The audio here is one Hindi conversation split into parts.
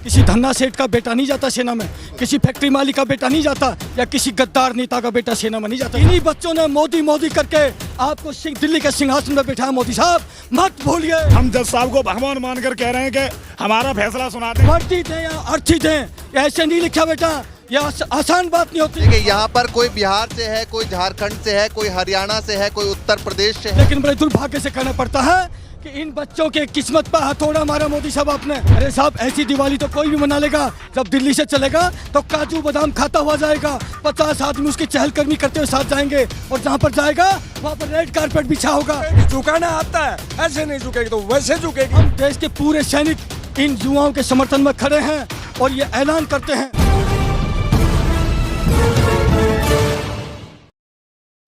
किसी धन्ना सेठ का बेटा नहीं जाता सेना में, किसी फैक्ट्री मालिक का बेटा नहीं जाता, या किसी गद्दार नेता का बेटा सेना में नहीं जाता। इन्हीं बच्चों ने मोदी मोदी करके आपको दिल्ली के सिंहासन में बिठाया। मोदी साहब मत भूलिए। हम जज साहब को भगवान मानकर कह रहे हैं कि हमारा फैसला सुना दें। वर्दी दें या अर्थी दें, ऐसे नहीं लिखा बेटा, यह आसान बात नहीं होती। देखिए यहाँ पर कोई बिहार से है, कोई झारखंड से है, कोई हरियाणा से है, कोई उत्तर प्रदेश से है। लेकिन बड़े दुर्भाग्य से कहना पड़ता है कि इन बच्चों के किस्मत पर हथौड़ा मारा मोदी साहब आपने। अरे साहब, ऐसी दिवाली तो कोई भी मना लेगा, जब दिल्ली से चलेगा तो काजू बादाम खाता हुआ जाएगा। 50 आदमी उसकी चहलकदमी करते हुए साथ जाएंगे, और जहाँ पर जाएगा वहाँ पर रेड कारपेट बिछा होगा। झुकाना आता है, ऐसे नहीं झुकेगी तो वैसे झुकेगी। हम देश के पूरे सैनिक इन युवाओं के समर्थन में खड़े हैं और ये ऐलान करते हैं।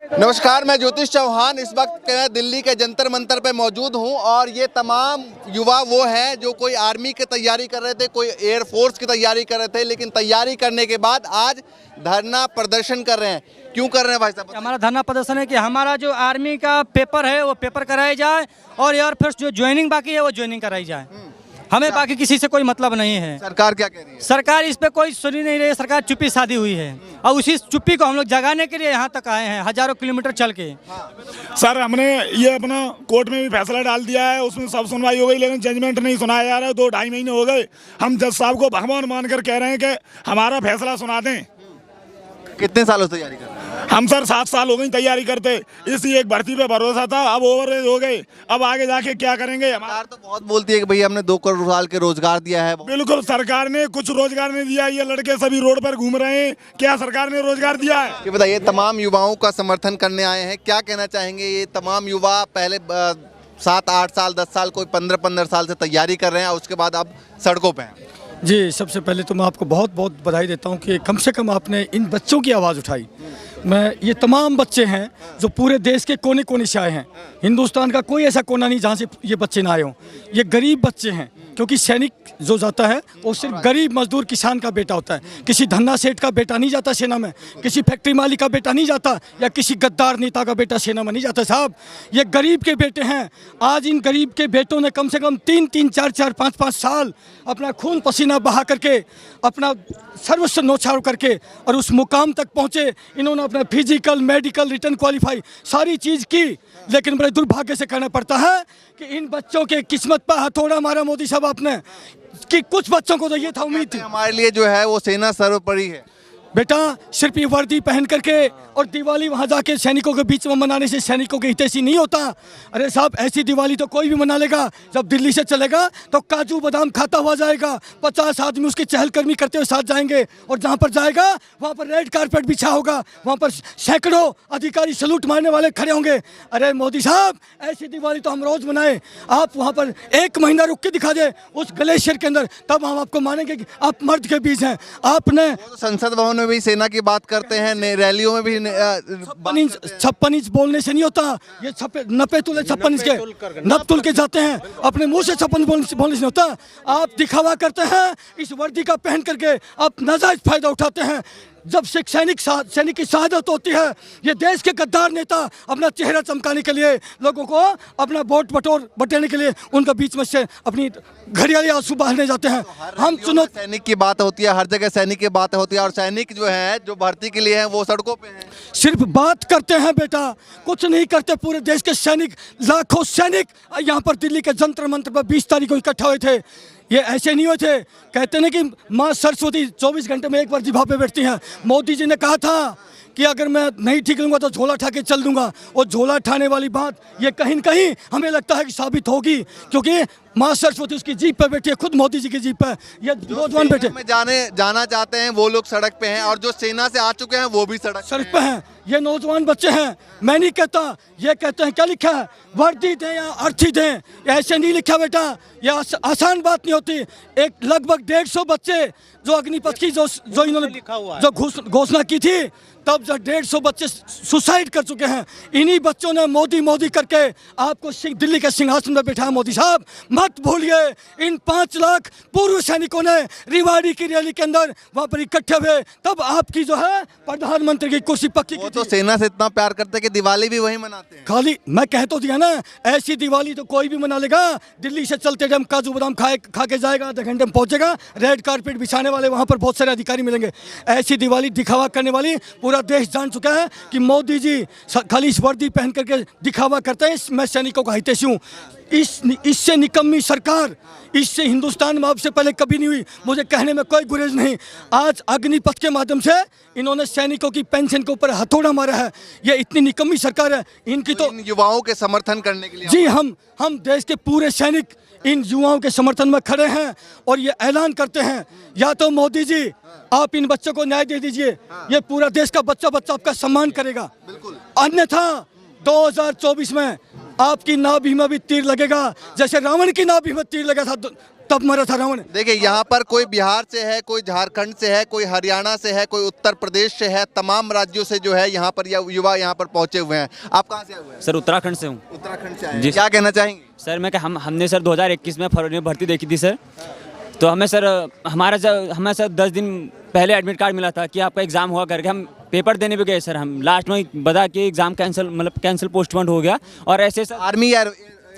नमस्कार, मैं ज्योतिष चौहान इस वक्त मैं दिल्ली के जंतर मंतर पे मौजूद हूँ और ये तमाम युवा वो हैं जो कोई आर्मी की तैयारी कर रहे थे, कोई एयरफोर्स की तैयारी कर रहे थे, लेकिन तैयारी करने के बाद आज धरना प्रदर्शन कर रहे हैं। क्यों कर रहे हैं भाई साहब? हमारा धरना प्रदर्शन है कि हमारा जो आर्मी का पेपर है वो पेपर कराया जाए और एयरफोर्स जो ज्वाइनिंग बाकी है वो ज्वाइनिंग कराई जाए। हमें बाकी किसी से कोई मतलब नहीं है। सरकार क्या कह रही है? सरकार इस पे कोई सुनी नहीं रही है। सरकार चुप्पी साधी हुई है और उसी चुप्पी को हम लोग जगाने के लिए यहाँ तक आए हैं, हजारों किलोमीटर चल के। सर, हमने ये अपना कोर्ट में भी फैसला डाल दिया है, उसमें सब सुनवाई हो गई, लेकिन जजमेंट नहीं सुनाया जा रहा है। 2-2.5 महीने हो गए। हम जज साहब को भगवान मानकर कह रहे हैं कि हमारा फैसला सुना दें। कितने सालों से तैयारी कर रहे हैं? हम सर 7 साल हो गई तैयारी करते, इसी एक भर्ती पे भरोसा था, अब ओवरएज हो गए, अब आगे जाके क्या करेंगे? सरकार तो बहुत बोलती है कि भैया हमने 2 करोड़ साल के रोजगार दिया है। बिल्कुल, सरकार ने कुछ रोजगार नहीं दिया। ये लड़के सभी रोड पर घूम रहे हैं, क्या सरकार ने रोजगार दिया है? ये बताइए, तमाम युवाओं का समर्थन करने आए हैं, क्या कहना चाहेंगे? ये तमाम युवा पहले 7-8 साल 10 साल कोई 15-15 साल से तैयारी कर रहे हैं और उसके बाद अब सड़कों पे हैं। जी, सबसे पहले तो मैं आपको बहुत बहुत बधाई देता हूँ कि कम से कम आपने इन बच्चों की आवाज़ उठाई। ये तमाम बच्चे हैं जो पूरे देश के कोने कोने से आए हैं। हिंदुस्तान का कोई ऐसा कोना नहीं जहाँ से ये बच्चे ना आए हों। ये गरीब बच्चे हैं, क्योंकि सैनिक जो जाता है वो सिर्फ गरीब मजदूर किसान का बेटा होता है। किसी धन्ना सेठ का बेटा नहीं जाता सेना में, किसी फैक्ट्री मालिक का बेटा नहीं जाता, या किसी गद्दार नेता का बेटा सेना में नहीं जाता। साहब, ये गरीब के बेटे हैं। आज इन गरीब के बेटों ने कम से कम 3-3, 4-4, 5-5 साल अपना खून पसीना बहा करके, अपना सर्वस्व न्यौछावर करके और उस मुकाम तक पहुँचे। इन्होंने अपना फिजिकल, मेडिकल, रिटर्न क्वालिफाई सारी चीज़ की, लेकिन बड़े दुर्भाग्य से कहना पड़ता है कि इन बच्चों के किस्मत पर हथौड़ा मारा मोदी साहब आपने। कि कुछ बच्चों को तो ये था उम्मीद थी हमारे लिए जो है वो सेना सर्वोपरि है। बेटा, सिर्फ ये वर्दी पहन करके और दिवाली वहाँ जाके सैनिकों के बीच में मनाने से सैनिकों के हितैषी नहीं होता। अरे साहब, ऐसी दिवाली तो कोई भी मना लेगा, जब दिल्ली से चलेगा तो काजू बादाम खाता हुआ जाएगा। 50 आदमी उसकी चहलकदमी करते हुए साथ जाएंगे, और जहाँ पर जाएगा वहाँ पर रेड कारपेट बिछा होगा, वहाँ पर सैकड़ों अधिकारी सलूट मारने वाले खड़े होंगे। अरे मोदी साहब, ऐसी दिवाली तो हम रोज़ मनाएं। आप वहाँ पर 1 महीना रुक के दिखा दे उस ग्लेशियर के अंदर, तब हम आपको मानेंगे कि आप मर्द के बीच हैं। आपने संसद भवन में भी सेना की बात करते हैं, रैलियों में भी 56 इंच बोलने से नहीं होता। ये 90 तुले 56 इंच के नप तुल के जाते हैं, अपने मुंह से 56 बोलने से नहीं होता। आप दिखावा करते हैं इस वर्दी का पहन करके, आप नाजायज फायदा उठाते हैं। जब सैनिक की शहादत होती है, ये देश के गद्दार नेता अपना चेहरा चमकाने के लिए, लोगों को अपना वोट बटाने के लिए उनके बीच में से अपनी घड़ियाली आंसू बहाने जाते हैं। हम सुनो, सैनिक की बात होती है, हर जगह सैनिक की बात होती है, और सैनिक जो है जो भर्ती के लिए हैं वो सड़कों पे हैं। सिर्फ बात करते हैं बेटा, कुछ नहीं करते। पूरे देश के सैनिक, लाखों सैनिक यहाँ पर दिल्ली के जंतर मंतर पर 20 तारीख को इकट्ठा हुए थे। ये ऐसे नहीं हुए थे। कहते ना कि माँ सरस्वती 24 घंटे में एक बार जिभा पे बैठती हैं। मोदी जी ने कहा था कि अगर मैं नहीं ठीक लूँगा तो झोला उठा के चल दूंगा। और झोला उठाने वाली बात ये कहीं न कहीं हमें लगता है कि साबित होगी, क्योंकि माँ सरस्वती उसकी जीप पे बैठी है, खुद मोदी जी की जीप पे। ये नौजवान बैठे में जाना चाहते हैं वो लोग सड़क पे हैं, और जो सेना से आ चुके हैं वो भी सड़क पे हैं। ये नौजवान बच्चे हैं। मैं नहीं कहता, ये कहते हैं, क्या लिखा है, वर्दी दें या अर्थी दें, ऐसे नहीं लिखा बेटा, ये आसान बात नहीं होती। एक लगभग 150 बच्चे जो अग्निपथ की जो इन्होंने जो घोषणा की थी, तब जब 150 बच्चे सुसाइड कर चुके हैं। इन्हीं बच्चों ने मोदी मोदी करके आपको दिल्ली के सिंहासन में बिठाया। मोदी साहब मत मत भूलिए, इन 5 लाख पूर्व सैनिकों ने रिवाड़ी की रैली के अंदर वहां पर इकट्ठे हुए, तब आपकी जो है प्रधानमंत्री की कुर्सी पक्की वो की तो थी। सेना से इतना प्यार करते हैं कि दिवाली भी वही मनाते हैं। खाली मैं कह तो दिया ना, ऐसी दिवाली तो कोई भी मना लेगा। दिल्ली से चलते टाइम काजू बादाम खा के जाएगा, आधे घंटे में पहुंचेगा, रेड कारपेट बिछाने वाले वहां पर बहुत सारे अधिकारी मिलेंगे। ऐसी दिवाली दिखावा करने वाली पूरा देश जान चुका है कि मोदी जी खाली इस वर्दी पहन करके दिखावा करते हैं। मैं सैनिकों का हितैषी हूँ। इससे निकम्मी सरकार, इससे हिंदुस्तान में आपसे पहले कभी नहीं हुई। मुझे कहने में कोई गुरेज नहीं। आज अग्निपथ के माध्यम से इन्होंने सैनिकों की पेंशन के ऊपर हथौड़ा मारा है। ये इतनी निकम्मी सरकार है इनकी। तो इन युवाओं के समर्थन करने के लिए जी हम देश के पूरे सैनिक इन युवाओं के समर्थन में खड़े हैं और ये ऐलान करते हैं, या तो मोदी जी आप इन बच्चों को न्याय दे दीजिए, ये पूरा देश का बच्चा आपका सम्मान करेगा। अन्यथा 2024 में आपकी नाभि में भी तीर लगेगा, जैसे रावण की नाभि में तीर लगा था तब मरा था रावण। देखिए, यहाँ पर कोई बिहार से है, कोई झारखंड से है, कोई हरियाणा से है, कोई उत्तर प्रदेश से है। तमाम राज्यों से जो है यहाँ पर युवा यहाँ पर पहुँचे हुए हैं। आप कहाँ से आए हुए हैं? सर उत्तराखंड से हूँ। उत्तराखंड से आए हैं। जी। क्या कहना चाहेंगे? सर मैं हमने सर 2021 में फरवरी में भर्ती देखी थी सर। तो हमें सर 10 दिन पहले एडमिट कार्ड मिला था कि आपका एग्ज़ाम हुआ करके। हम पेपर देने भी गए सर। हम लास्ट में बता कि एग्ज़ाम कैंसिल पोस्टपोन हो गया। और ऐसे सर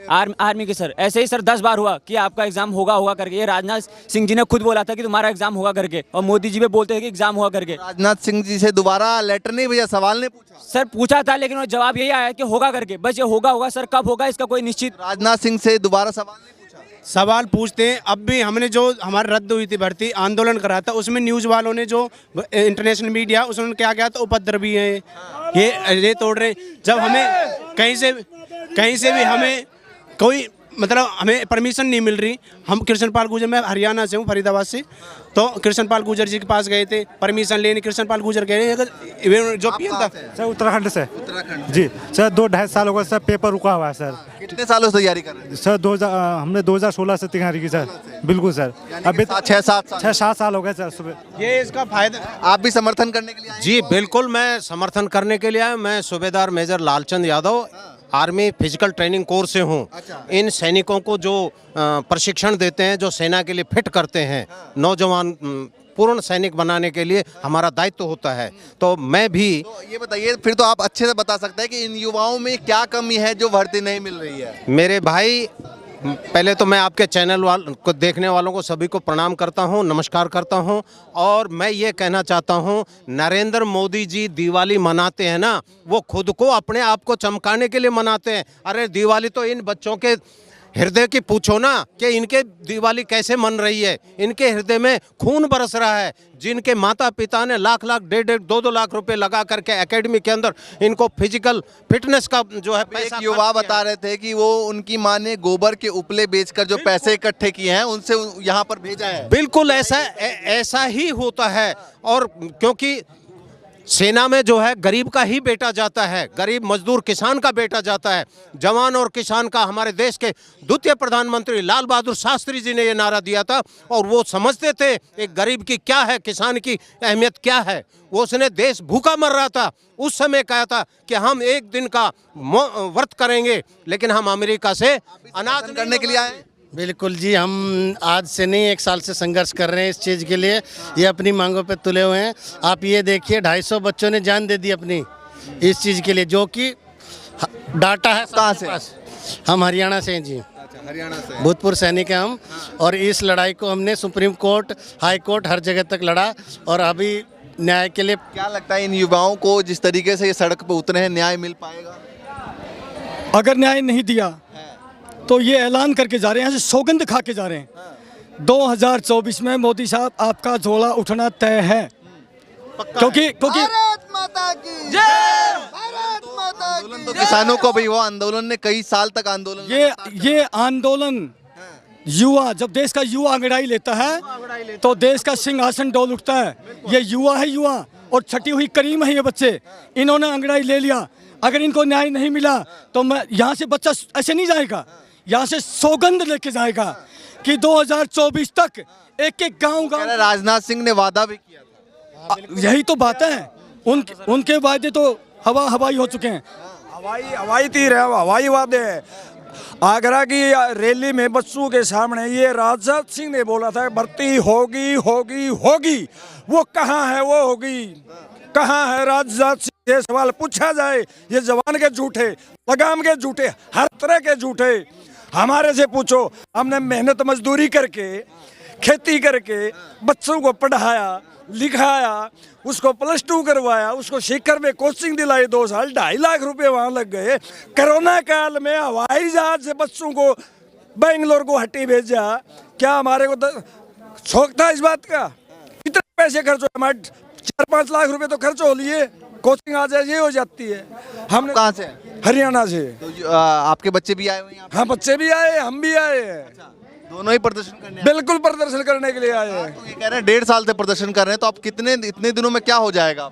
आर्मी के सर ऐसे ही सर 10 बार हुआ कि आपका एग्ज़ाम होगा करके। ये राजनाथ सिंह जी ने खुद बोला था कि तुम्हारा एग्ज़ाम होगा करके, और मोदी जी भी बोलते हैं कि एग्ज़ाम हुआ करके। राजनाथ सिंह जी से दोबारा लेटर नहीं भेजा, सवाल नहीं पूछा? सर पूछा था, लेकिन जवाब यही आया कि होगा करके। बस ये होगा सर, कब होगा इसका कोई निश्चित। राजनाथ सिंह से दोबारा सवाल नहीं पूछा? सवाल पूछते हैं। अब भी हमने जो हमारी रद्द हुई थी भर्ती, आंदोलन करा था, उसमें न्यूज़ वालों ने जो इंटरनेशनल मीडिया उसने क्या किया था, उपद्रवी है ये तोड़ रहे हैं। जब हमें कहीं से भी हमें कोई मतलब हमें परमिशन नहीं मिल रही। हम कृष्णपाल गुर्जर, मैं हरियाणा से हूँ, फरीदाबाद से, तो कृष्णपाल गुर्जर जी के पास गए थे परमिशन लेने। कृष्णपाल गुर्जर कह रहे हैं जो पीएम था सर उत्तराखंड से जी सर 2-2.5 साल हो गए सर, पेपर रुका हुआ है सर। कितने सालों से तैयारी कर रहे हैं? सर हमने 2016 से तैयारी की सर। बिल्कुल सर, अभी 6-7 साल हो गए सर। सुबह ये इसका फायदा। आप भी समर्थन करने के लिए आए? जी बिल्कुल, मैं समर्थन करने के लिए आया। मैं सूबेदार major Lalchand Yadav, army physical training course से हूँ। इन सैनिकों को जो प्रशिक्षण देते हैं, जो सेना के लिए फिट करते हैं, नौजवान पूर्ण सैनिक बनाने के लिए हमारा दायित्व होता है। तो मैं भी तो ये बताइए, फिर तो आप अच्छे से बता सकते हैं कि इन युवाओं में क्या कमी है जो भर्ती नहीं मिल रही है। मेरे भाई, पहले तो मैं आपके चैनल को देखने वालों को सभी को प्रणाम करता हूं, नमस्कार करता हूं। और मैं ये कहना चाहता हूं, नरेंद्र मोदी जी दिवाली मनाते हैं ना, वो खुद को अपने आप को चमकाने के लिए मनाते हैं। अरे दिवाली तो इन बच्चों के हृदय की पूछो ना कि इनके दिवाली कैसे मन रही है। इनके हृदय में खून बरस रहा है। जिनके माता पिता ने लाख 1.5-2 लाख रुपए लगा करके एकेडमी के अंदर इनको फिजिकल फिटनेस का जो है पैसा। एक युवा बता रहे थे कि वो उनकी माँ ने गोबर के उपले बेचकर जो पैसे इकट्ठे किए हैं उनसे यहाँ पर भेजा है। बिल्कुल ऐसा ही होता है। और क्योंकि सेना में जो है गरीब का ही बेटा जाता है, गरीब मजदूर किसान का बेटा जाता है। जवान और किसान का हमारे देश के द्वितीय प्रधानमंत्री लाल बहादुर शास्त्री जी ने ये नारा दिया था। और वो समझते थे एक गरीब की क्या है, किसान की अहमियत क्या है। वो उसने देश भूखा मर रहा था, उस समय कहा था कि हम एक दिन का व्रत करेंगे, लेकिन हम अमेरिका से अनाज करने के लिए आए। बिल्कुल जी, हम आज से नहीं 1 साल से संघर्ष कर रहे हैं इस चीज़ के लिए। ये अपनी मांगों पे तुले हुए हैं। आप ये देखिए 250 बच्चों ने जान दे दी अपनी इस चीज़ के लिए, जो कि डाटा है। कहाँ से? हम हरियाणा से हैं जी। हरियाणा से भूतपूर्व सैनिक हैं हम। और इस लड़ाई को हमने सुप्रीम कोर्ट, हाई कोर्ट, हर जगह तक लड़ा। और अभी न्याय के लिए क्या लगता है इन युवाओं को जिस तरीके से ये सड़क पर उतरे हैं, न्याय मिल पाएगा? अगर न्याय नहीं दिया तो ये ऐलान करके जा रहे हैं, सौगंध खा के जा रहे हैं 2024 में मोदी साहब आपका झोला उठना तय है। क्योंकि भारत माता की जय, भारत माता की। तो किसानों को भी वो आंदोलन ने कई साल तक आंदोलन ये आंदोलन युवा, जब देश का युवा अंगड़ाई लेता है तो देश का सिंहासन डोल उठता है। ये युवा है, युवा और छठी हुई करीम है ये बच्चे। इन्होंने अंगड़ाई ले लिया। अगर इनको न्याय नहीं मिला तो मैं यहाँ से बच्चा ऐसे नहीं जाएगा, यहाँ से सौगंध लेके जाएगा कि 2024 तक एक गांव। राजनाथ सिंह ने वादा भी किया था। यही तो बात है, उनके वादे तो हवाई हो चुके हैं। हवाई तीर है, हवाई वादे है। आगरा की रैली में बच्चों के सामने ये राजनाथ सिंह ने बोला था भर्ती होगी होगी होगी, वो कहाँ है? वो होगी कहाँ है? राजनाथ सिंह से सवाल पूछा जाए, ये जवान के झूठे, लगाम के झूठे, हर तरह के झूठे। हमारे से पूछो, हमने मेहनत मजदूरी करके, खेती करके बच्चों को पढ़ाया लिखाया, उसको +2 करवाया, उसको शिखर में कोचिंग दिलाई 2 साल, 2.5 लाख रुपए वहाँ लग गए। कोरोना काल में हवाई जहाज से बच्चों को बेंगलोर गुवाहाटी भेजा। क्या हमारे को शौक था इस बात का? कितने पैसे खर्च हो? हमारे 4-5 लाख रुपए तो खर्च हो लिए, कोचिंग आ जाए ये हो जाती है। हम कहाँ से? हरियाणा से। तो आपके बच्चे भी आए हुए हैं? हाँ, बच्चे भी आए, हम भी आए हैं। दोनों ही प्रदर्शन करने? बिल्कुल प्रदर्शन करने के लिए आए हैं। तो ये कह रहे हैं 1.5 साल से प्रदर्शन कर रहे हैं, तो आप इतने दिनों में क्या हो जाएगा?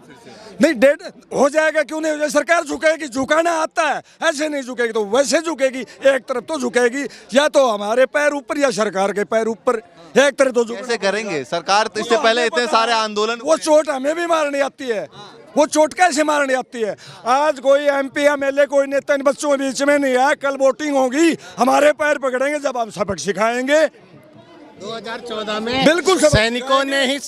नहीं, डेढ़ हो जाएगा, क्यों नहीं हो जाएगा? सरकार झुकेगी, झुकाना आता है, ऐसे नहीं झुकेगी तो वैसे झुकेगी। एक तरफ तो झुकेगी, या तो हमारे पैर ऊपर या सरकार के पैर ऊपर, एक तरफ तो कैसे करेंगे? सरकार तो इससे पहले इतने सारे आंदोलन, वो चोट हमें भी मारनी आती है, वो चोट कैसे मारनी आती है? आज कोई MP MLA कोई नेता इन बच्चों के बीच में नहीं है। कल वोटिंग होगी, हमारे पैर पकड़ेंगे जब हम सबक सिखाएंगे। 2014 में बिल्कुल सैनिकों ने ही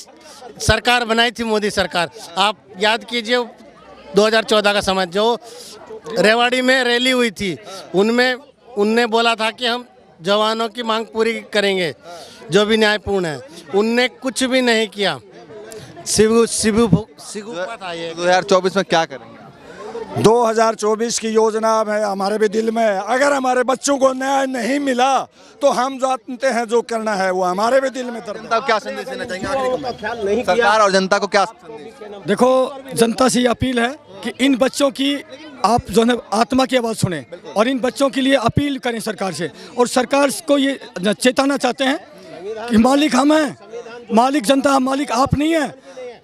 सरकार बनाई थी, मोदी सरकार। आप याद कीजिए 2014 का समय, जो रेवाड़ी में रैली हुई थी, उनमें उनने बोला था कि हम जवानों की मांग पूरी करेंगे जो भी न्यायपूर्ण है। उनने कुछ भी नहीं किया। 2024 में क्या करेंगे? 2024 की योजना है हमारे भी दिल में है। अगर हमारे बच्चों को न्याय नहीं मिला तो हम जानते हैं जो करना है वो हमारे भी दिल में। जनता को क्या संदेश देना चाहेंगे? सरकार और जनता को क्या संदेश? देखो, जनता से ये अपील है कि इन बच्चों की आप जो है आत्मा की आवाज़ सुने और इन बच्चों के लिए अपील करें सरकार से। और सरकार को ये चेताना चाहते हैं कि मालिक हम हैं, मालिक जनता, मालिक आप नहीं है।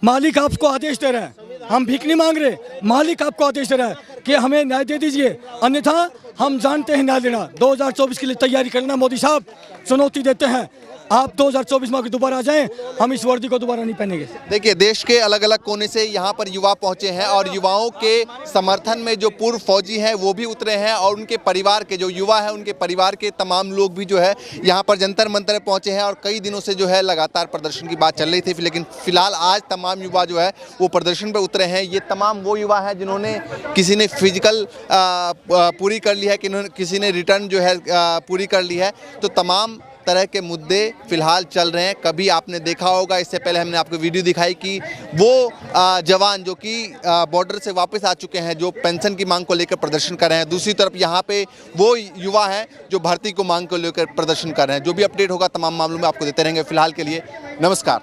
मालिक आपको आदेश दे रहा है, हम भीख नहीं मांग रहे। मालिक आपको आदेश दे रहा है कि हमें न्याय दे दीजिए, अन्यथा हम जानते हैं न्याय देना। 2024 के लिए तैयारी करना। मोदी साहब चुनौती देते हैं, आप 2024 में दोबारा आ जाएं, हम इस वर्दी को दोबारा नहीं पहनेंगे। देखिए, देश के अलग अलग कोने से यहाँ पर युवा पहुँचे हैं और युवाओं के समर्थन में जो पूर्व फौजी हैं वो भी उतरे हैं और उनके परिवार के जो युवा हैं उनके परिवार के तमाम लोग भी जो है यहाँ पर जंतर मंतर पहुँचे हैं। और कई दिनों से जो है लगातार प्रदर्शन की बात चल रही थी, लेकिन फिलहाल आज तमाम युवा जो है वो प्रदर्शन पर उतरे हैं। ये तमाम वो युवा हैं जिन्होंने, किसी ने फिजिकल पूरी कर ली है, किसी ने रिटर्न जो है पूरी कर ली है। तो तमाम तरह के मुद्दे फिलहाल चल रहे हैं। कभी आपने देखा होगा, इससे पहले हमने आपको वीडियो दिखाई कि वो जवान जो कि बॉर्डर से वापस आ चुके हैं, जो पेंशन की मांग को लेकर प्रदर्शन कर रहे हैं। दूसरी तरफ यहाँ पे वो युवा हैं जो भर्ती को मांग को लेकर प्रदर्शन कर रहे हैं। जो भी अपडेट होगा तमाम मामलों में आपको देते रहेंगे। फिलहाल के लिए नमस्कार।